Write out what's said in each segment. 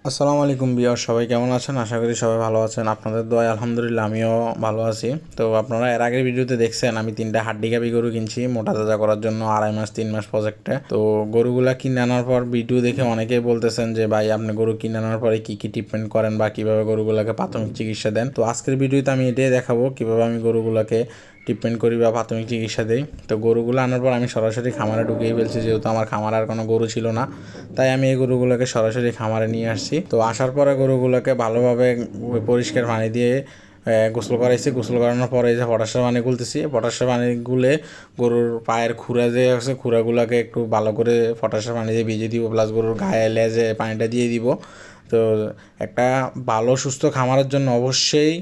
আসসালামু আলাইকুম বিয়ার, সবাই কেমন আছেন? আশা করি সবাই ভালো আছেন। আপনাদের দোয়ায় আলহামদুলিল্লাহ আমিও ভালো আছি। তো আপনারা এর আগের ভিডিওতে দেখছেন আমি 3টা হাড্ডি গাভী গরু কিনছি মোটা তাজা করার জন্য 2.5 মাস 3 মাস প্রজেক্টে। তো গরুগুলা কিনে আনার পর ভিডিও দেখে অনেকেই বলতেছেন যে ভাই আপনি গরু কিনে আনার পরে কী কী ট্রিটমেন্ট করেন বা কীভাবে গরুগুলাকে প্রাথমিক চিকিৎসা দেন। তো আজকের ভিডিওতে আমি এটাই দেখাবো কীভাবে আমি গরুগুলাকে ট্রিটমেন্ট করি বা প্রাথমিক চিকিৎসা দিই। তো গরুগুলো আনার পর আমি সরাসরি খামারে ঢুকিয়ে ফেলছি, যেহেতু আমার খামারে আর কোনো গরু ছিল না, তাই আমি এই গরুগুলোকে সরাসরি খামারে নিয়ে আসছি। তো আসার পরে গরুগুলোকে ভালোভাবে পরিষ্কার পানি দিয়ে গোসল করাইছি। গোসল করানোর পরে এই যে পটাশের পানি গুলতেছি, পটাশের পানি গুলে গরুর পায়ের খুরা যে আছে খুরাগুলোকে একটু ভালো করে পটাশের পানি দিয়ে ভিজিয়ে দিব, প্লাস গরুর গায়ে লেজে পানিটা দিয়ে দিব। তো একটা ভালো সুস্থ খামারের জন্য অবশ্যই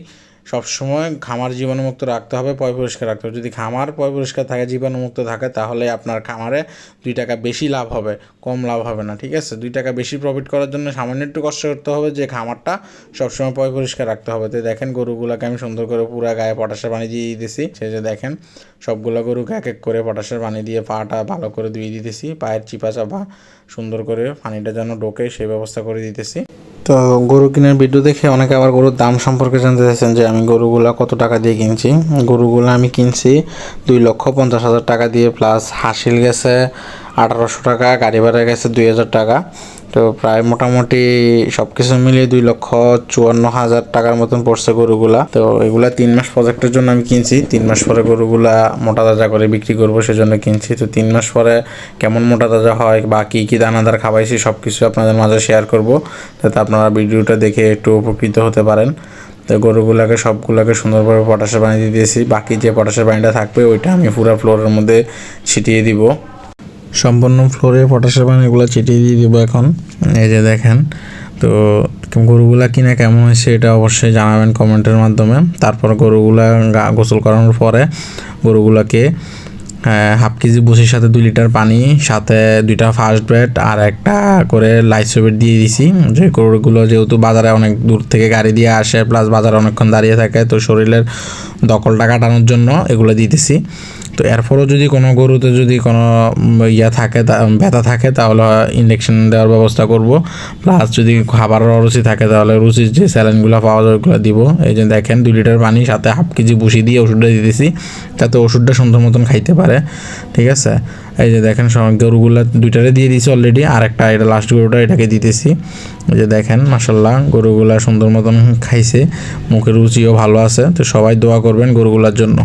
সবসময় খামার জীবাণুমুক্ত রাখতে হবে, পয় পরিষ্কার রাখতে হবে। যদি খামার পয় পরিষ্কার থাকে, জীবাণুমুক্ত থাকে, তাহলে আপনার খামারে 2 টাকা বেশি লাভ হবে, কম লাভ হবে না। ঠিক আছে, 2 টাকা বেশি প্রফিট করার জন্য সামান্য একটু কষ্ট করতে হবে, যে খামারটা সবসময় পয় পরিষ্কার রাখতে হবে। তো দেখেন গরুগুলোকে আমি সুন্দর করে পুরা গায়ে পটাশের পানি দিয়ে দিতেছি। সেই যে দেখেন সবগুলো গরুকে এক এক করে পটাশের পানি দিয়ে পাটা ভালো করে ধুয়ে দিতেছি, পায়ের চিপা চাপা সুন্দর করে পানিটা যেন ঢোকে সেই ব্যবস্থা করে দিতেছি। তো গরু কেনার ভিডিও দেখে অনেকে আবার গরুর দাম সম্পর্কে জানতে চাইছেন যে আমি গরুগুলা কত টাকা দিয়ে কিনছি। গরুগুলো আমি কিনছি 2,50,000 টাকা দিয়ে, প্লাস হাসিল গেছে 1,800 টাকা, গাড়ি ভাড়া গেছে 2,000 টাকা। তো প্রায় মোটামুটি সব কিছু মিলিয়ে 2,54,000 টাকার মতন পড়ছে গরুগুলা। তো এগুলা 3 মাস প্রজেক্টের জন্য আমি কিনছি। 3 মাস পরে গরুগুলা মোটা তাজা করে বিক্রি করবো, সেজন্য কিনছি। তো 3 মাস পরে কেমন মোটা তাজা হয় বা কী কী দানাদার খাওয়াইছি সব কিছু আপনাদের মাঝে শেয়ার করবো, যাতে আপনারা ভিডিওটা দেখে একটু উপকৃত হতে পারেন। তো গরুগুলাকে সবগুলোকে সুন্দরভাবে পটাশের পানি দিয়ে দিয়েছি। বাকি যে পটাশের পানিটা থাকবে ওইটা আমি পুরো ফ্লোরের মধ্যে ছিটিয়ে দিব। সম্পূর্ণ ফ্লোরে পটাশের পানিগুলো ছিটিয়ে দিয়ে দিব এখন। এই যে দেখেন। তো গরুগুলা কিনে কেমন হয়েছে এটা অবশ্যই জানাবেন কমেন্টের মাধ্যমে। তারপর গরুগুলা গোসল করানোর পরে গরুগুলাকে 1/2 কেজি ভুসির সাথে 2 লিটার পানি, সাথে 2টা ফার্স্ট ব্রেড আর একটা করে লাইসোবিট দিয়ে দিছি। যে গরুগুলো যেহেতু বাজারে অনেক দূর থেকে গাড়ি দিয়ে আসে, প্লাস বাজারে অনেকক্ষণ দাঁড়িয়ে থাকে, তো শরীরের দখলটা কাটানোর জন্য এগুলো দিতেছি। তো এরপরও যদি কোনো গরুতে যদি কোনো থাকে, ব্যথা থাকে, তাহলে ইঞ্জেকশন দেওয়ার ব্যবস্থা করব। প্লাস যদি খাবারের অরুচি থাকে, তাহলে রুচির যে স্যালাইনগুলো পাওয়া যায় ওগুলো দিব। এই যে দেখেন 2 লিটার পানি সাথে 1/2 কেজি ভুসি দিয়ে ওষুধটা দিতেছি, যাতে ওষুধটা সুন্দর মতন খাইতে পারে। ঠিক আছে, এই যে দেখেন গরুগুলো 2টারে দিয়ে দিয়েছি অলরেডি, আর একটা এটা লাস্ট গরুটা এটাকে দিতেছি। এই যে দেখেন মাশাল্লাহ গরুগুলা সুন্দর মতন খাইছে, মুখের রুচিও ভালো আছে। তো সবাই দোয়া করবেন গরুগুলার জন্য।